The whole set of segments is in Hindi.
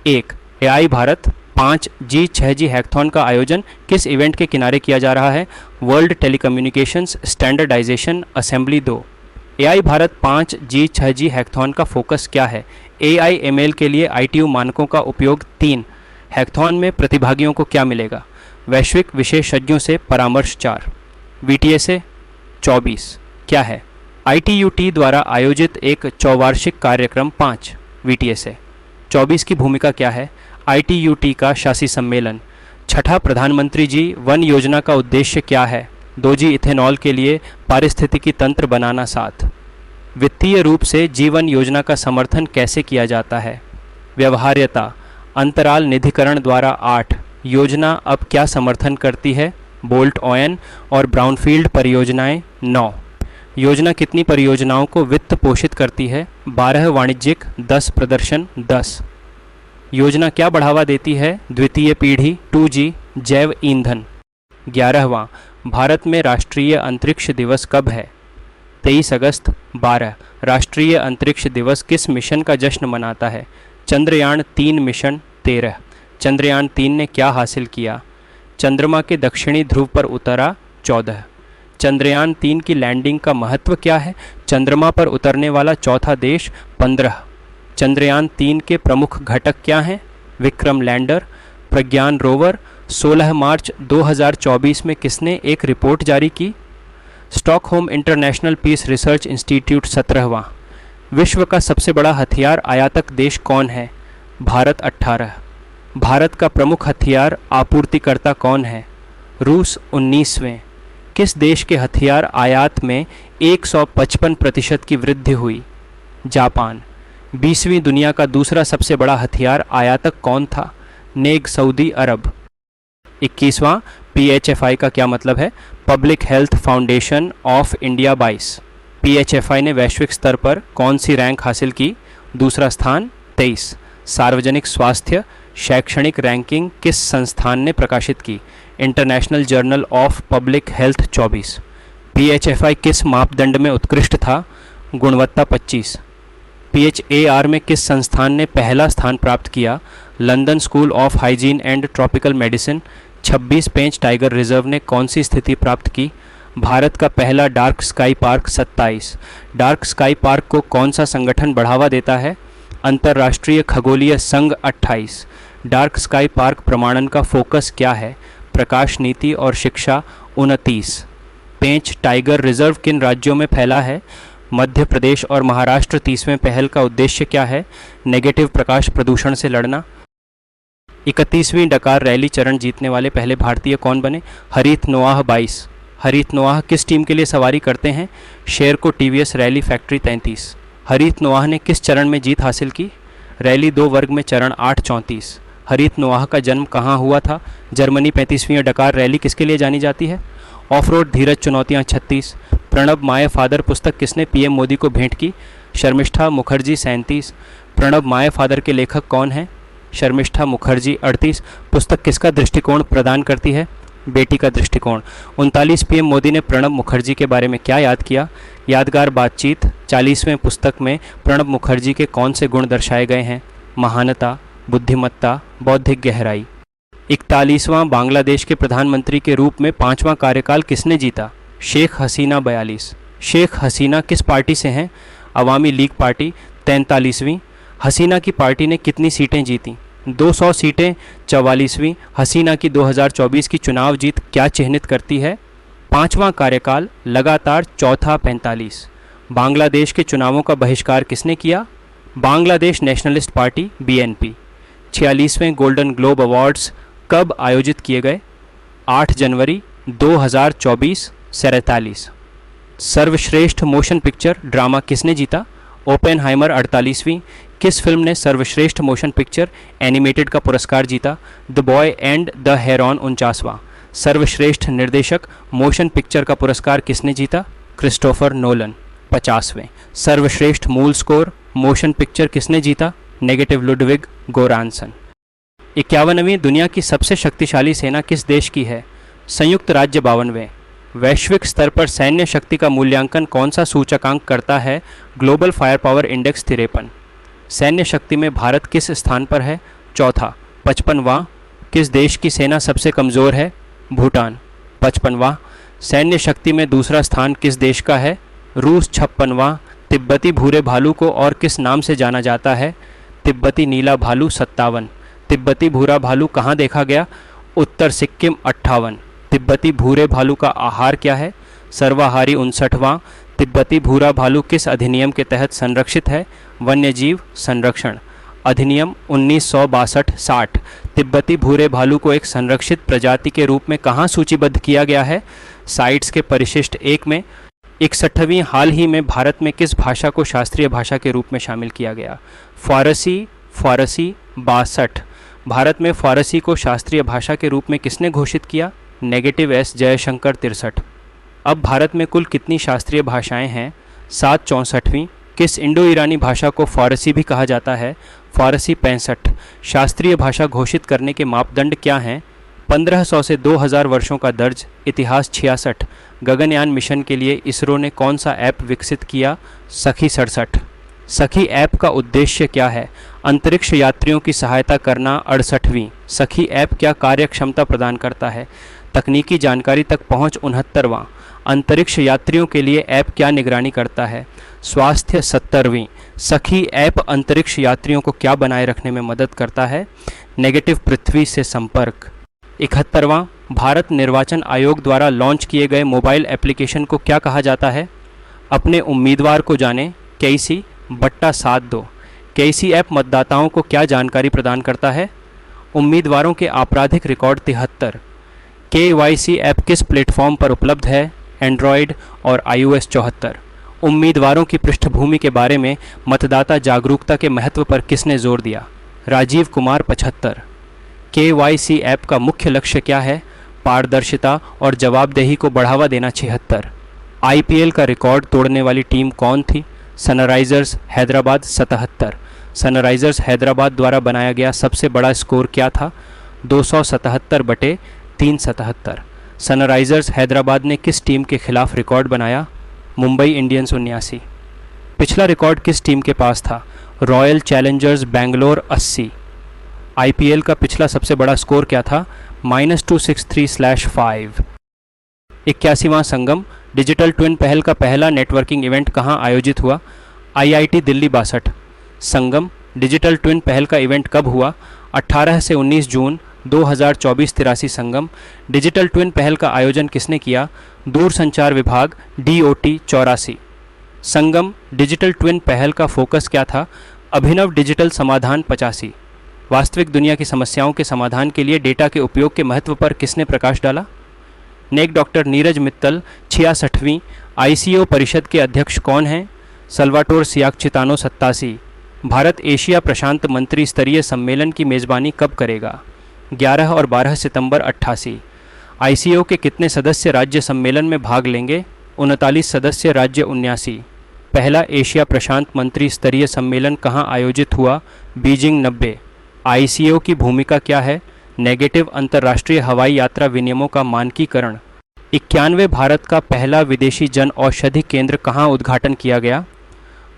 एक, एआई भारत। 5, G6G हैकथॉन का आयोजन किस इवेंट के किनारे किया जा रहा है? World telecommunications standardization assembly 2। AI Bharat 5 G6G hackathon का फोकस क्या है? AIML के लिए ITU मानकों का उपयोग। 3, हैकथॉन में प्रतिभागियों को क्या मिलेगा? वैश्विक विशेषज्ञों से परामर्श। 4, VTSA 24 क्या है? ITUT द्वारा आयोजित एक चौवार्षिक कार्यक्रम। 5, VTSA 24 की भूमिका क्या है? ITUT का शासी सम्मेलन। छठा, प्रधानमंत्री जी वन योजना का उद्देश्य क्या है? 2G इथेनॉल के लिए पारिस्थितिकी तंत्र बनाना। 7, वित्तीय रूप से जीवन योजना का समर्थन कैसे किया जाता है? व्यवहार्यता अंतराल निधिकरण द्वारा। 8, योजना अब क्या समर्थन करती है? बोल्ट ऑन और ब्राउनफील्ड परियोजनाएं। 9, योजना कितनी परियोजनाओं को वित्त पोषित करती है? 12 वाणिज्यिक, 10 प्रदर्शन। 10, योजना क्या बढ़ावा देती है? द्वितीय पीढ़ी 2G जैव ईंधन। 11वां, भारत में राष्ट्रीय अंतरिक्ष दिवस कब है? 23 अगस्त। 12, राष्ट्रीय अंतरिक्ष दिवस किस मिशन का जश्न मनाता है? चंद्रयान 3 मिशन। 13, चंद्रयान 3 ने क्या हासिल किया? चंद्रमा के दक्षिणी ध्रुव पर उतरा। 14, चंद्रयान 3 की लैंडिंग का महत्व क्या है? चंद्रमा पर उतरने वाला चौथा देश। 15, चंद्रयान 3 के प्रमुख घटक क्या हैं? Vikram lander, Pragyan rover. 16 March 2024 में किसने एक रिपोर्ट जारी की? Stockholm International Peace Research Institute. 17वां, विश्व का सबसे बड़ा हथियार आयातक देश कौन है? भारत। 18, भारत का प्रमुख हथियार आपूर्तिकर्ता कौन है? रूस। 19वें, किस देश के हथियार आयात में 155% की वृद्धि हुई? जापान। 20वीं, दुनिया का दूसरा सबसे बड़ा हथियार आयातक कौन था? नेग, सऊदी अरब। 21वां, PHFI का क्या मतलब है? Public health foundation of India. 22, PHFI ने वैश्विक स्तर पर कौन सी रैंक हासिल की? दूसरा स्थान। 23, सार्वजनिक स्वास्थ्य शैक्षणिक रैंकिंग किस संस्थान ने प्रकाशित की? International journal of public health. 24, PHFI किस मापदंड में उत्कृष्ट था? गुणवत्ता। 25, PHAR में किस संस्थान ने पहला स्थान प्राप्त किया? London school of hygiene and tropical medicine. 26, Pench tiger reserve ने कौन सी स्थिति प्राप्त की? भारत का पहला dark sky park. 27, dark sky park को कौन सा संगठन बढ़ावा देता है? अंतर्राष्ट्रीय खगोलीय संघ। 28, डार्क स्काई पार्क प्रमाणन का फोकस क्या है? प्रकाश नीति और शिक्षा। 29, पेंच टाइगर रिजर्व किन राज्यों में फैला है? मध्य प्रदेश और महाराष्ट्र। 30वें, पहल का उद्देश्य क्या है? नेगेटिव प्रकाश प्रदूषण से लड़ना। 31वीं डकार रैली चरण जीतने वाले पहले भारतीय कौन बने? हरीत नोआह। 22, हरीत नोआह किस टीम के लिए सवारी करते हैं? शेर को TVS रैली फैक्ट्री। 33, हरीत नोआह ने किस चरण में जीत हासिल की? रैली 2 वर्ग में चरण 8। 34, हरीत नोआह का जन्म कहाँ हुआ था? जर्मनी। 35वीं डकार रैली किसके लिए जानी जाती है? ऑफ रोड धीरज चुनौतियाँ। 36, प्रणब माय फादर पुस्तक किसने PM मोदी को भेंट की? शर्मिष्ठा मुखर्जी। 37, प्रणब माय फादर के लेखक कौन हैं? शर्मिष्ठा मुखर्जी। 38, पुस्तक किसका दृष्टिकोण प्रदान करती है? बेटी का दृष्टिकोण। 39, PM मोदी ने प्रणब मुखर्जी के बारे में क्या याद किया? यादगार बातचीत। 40वें, पुस्तक में प्रणब मुखर्जी के कौन से गुण दर्शाए गए हैं? महानता, बुद्धिमत्ता, बौद्धिक गहराई। 41वां, बांग्लादेश के प्रधानमंत्री के रूप में 5वां कार्यकाल किसने जीता? शेख हसीना। 42, शेख हसीना किस पार्टी से हैं? अवामी लीग पार्टी। 43वीं, हसीना की पार्टी ने कितनी सीटें जीतीं? 200 सीटें। 44वीं, हसीना की 2024 की चुनाव जीत क्या चिह्नित करती है? 5वां कार्यकाल लगातार चौथा। 45, बांग्लादेश के चुनावों का बहिष्कार किसने किया? Bangladesh Nationalist Party BNP। 46वें गोल्डन ग्लोब अवार्ड्स कब आयोजित किए गए? 8 जनवरी 2024। 47, सर्वश्रेष्ठ मोशन पिक्चर ड्रामा किसने जीता? ओपेनहाइमर। 48वीं, किस फिल्म ने सर्वश्रेष्ठ मोशन पिक्चर एनिमेटेड का पुरस्कार जीता? The Boy and the Heron. 49वां, सर्वश्रेष्ठ निर्देशक मोशन पिक्चर का पुरस्कार किसने जीता? Christopher Nolan. 50वें, सर्वश्रेष्ठ मूल स्कोर मोशन पिक्चर किसने जीता? Negative Ludwig गोरानसन। 51वीं, दुनिया की सबसे शक्तिशाली सेना किस देश की है? संयुक्त राज्य। 52वें, वैश्विक स्तर पर सैन्य शक्ति का मूल्यांकन कौन सा सूचकांक करता है? Global fire power index. 53, सैन्य शक्ति में भारत किस स्थान पर है? चौथा 55वां किस देश की सेना सबसे कमज़ोर है? भूटान। 55वां सैन्य शक्ति में दूसरा स्थान किस देश का है? रूस। 56वां तिब्बती भूरे भालू को और किस नाम से जाना जाता है? तिब्बती नीला भालू। 57 तिब्बती भूरा भालू कहाँ देखा गया? उत्तर सिक्किम। 58 तिब्बती भूरे भालू का आहार क्या है? सर्वाहारी। 59वां तिब्बती भूरा भालू किस अधिनियम के तहत संरक्षित है? वन्यजीव संरक्षण अधिनियम 1962-60। तिब्बती भूरे भालू को एक संरक्षित प्रजाति के रूप में कहाँ सूचीबद्ध किया गया है? साइट्स के परिशिष्ट 1 में। 61वीं हाल ही में भारत में किस भाषा को शास्त्रीय भाषा के रूप में शामिल किया गया? फारसी। 62 भारत में फारसी को शास्त्रीय भाषा के रूप में किसने घोषित किया? -S जयशंकर। 63 अब भारत में कुल कितनी शास्त्रीय भाषाएं हैं? 7। 64वीं किस इंडो ईरानी भाषा को फारसी भी कहा जाता है? फारसी। 65 शास्त्रीय भाषा घोषित करने के मापदंड क्या हैं? 1500 से 2000 वर्षों का दर्ज इतिहास। 66 गगनयान मिशन के लिए इसरो ने कौन सा ऐप विकसित किया? सखी। 67 सखी ऐप का उद्देश्य क्या है? अंतरिक्ष यात्रियों की सहायता करना। 68वीं सखी ऐप क्या कार्य क्षमता प्रदान करता है? तकनीकी जानकारी तक पहुंच। 69वां अंतरिक्ष यात्रियों के लिए ऐप क्या निगरानी करता है? स्वास्थ्य। 70वीं सखी ऐप अंतरिक्ष यात्रियों को क्या बनाए रखने में मदद करता है? नेगेटिव पृथ्वी से संपर्क। 71वां भारत निर्वाचन आयोग द्वारा लॉन्च किए गए मोबाइल एप्लीकेशन को क्या कहा जाता है? अपने उम्मीदवार को जाने। केसी। बट्टा 72 केसी ऐप मतदाताओं को क्या जानकारी प्रदान करता है? उम्मीदवारों के आपराधिक रिकॉर्ड। 73 KYC ऐप किस प्लेटफॉर्म पर उपलब्ध है? एंड्रॉयड और iOS। 74 उम्मीदवारों की पृष्ठभूमि के बारे में मतदाता जागरूकता के महत्व पर किसने जोर दिया? राजीव कुमार। 75 KYC ऐप का मुख्य लक्ष्य क्या है? पारदर्शिता और जवाबदेही को बढ़ावा देना। 76 IPL का रिकॉर्ड तोड़ने वाली टीम कौन थी? सनराइजर्स हैदराबाद। 77 सनराइजर्स हैदराबाद द्वारा बनाया गया सबसे बड़ा स्कोर क्या था? 277/377 सनराइजर्स हैदराबाद ने किस टीम के खिलाफ रिकॉर्ड बनाया? मुंबई इंडियंस। 79 पिछला रिकॉर्ड किस टीम के पास था? Royal Challengers Bangalore. 80 IPL का पिछला सबसे बड़ा स्कोर क्या था? -263/5 81वां संगम डिजिटल ट्विन पहल का पहला नेटवर्किंग इवेंट कहां आयोजित हुआ? IIT दिल्ली। 62 संगम डिजिटल ट्विन पहल का इवेंट कब हुआ? 18 से 19 जून 2024। 83 संगम डिजिटल ट्विन पहल का आयोजन किसने किया? दूरसंचार विभाग। DOT। 84 संगम डिजिटल ट्विन पहल का फोकस क्या था? अभिनव डिजिटल समाधान। 85 वास्तविक दुनिया की समस्याओं के समाधान के लिए डेटा के उपयोग के महत्व पर किसने प्रकाश डाला? नेक डॉक्टर नीरज मित्तल। 66वीं ICO परिषद के अध्यक्ष कौन हैं? सल्वाटोर सियाकचितानो। 87 भारत एशिया प्रशांत मंत्री स्तरीय सम्मेलन की मेज़बानी कब करेगा? 11 और 12 सितंबर। 88 ICO के कितने सदस्य राज्य सम्मेलन में भाग लेंगे? 39 सदस्य राज्य। 79 पहला एशिया प्रशांत मंत्री स्तरीय सम्मेलन कहां आयोजित हुआ? बीजिंग। 90 ICO की भूमिका क्या है? नेगेटिव अंतर्राष्ट्रीय हवाई यात्रा विनियमों का मानकीकरण। 91 भारत का पहला विदेशी जन औषधि केंद्र कहां उद्घाटन किया गया?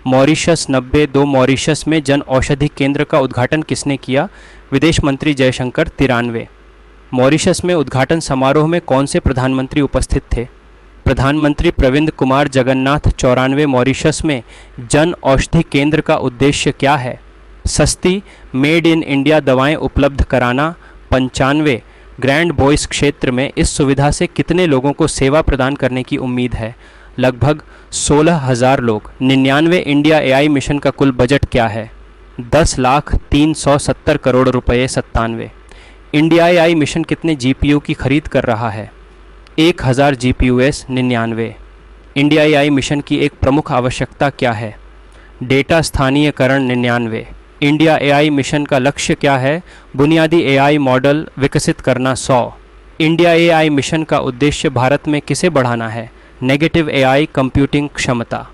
मॉरिशस। 92 मॉरिशस में जन औषधि केंद्र का उद्घाटन किसने किया? विदेश मंत्री जयशंकर। 93 मॉरिशस में उद्घाटन समारोह में कौन से प्रधानमंत्री उपस्थित थे? प्रधानमंत्री प्रविंद कुमार जगन्नाथ। 94 मॉरिशस में जन औषधि केंद्र का उद्देश्य क्या है? सस्ती मेड इन इंडिया दवाएं उपलब्ध कराना। 95 ग्रैंड बॉयस क्षेत्र में इस सुविधा से कितने लोगों को सेवा प्रदान करने की उम्मीद है? लगभग 16,000 लोग। 99 इंडिया AI मिशन का कुल बजट क्या है? 10,370 करोड़ रुपए। 97 इंडिया AI मिशन कितने GPU की खरीद कर रहा है? 1000 GPUs। 99 इंडिया AI मिशन की एक प्रमुख आवश्यकता क्या है? डेटा स्थानीयकरण। 99 इंडिया AI मिशन का लक्ष्य क्या है? बुनियादी AI मॉडल विकसित करना। 100 इंडिया AI मिशन का उद्देश्य भारत में किसे बढ़ाना है? नेगेटिव AI कंप्यूटिंग क्षमता।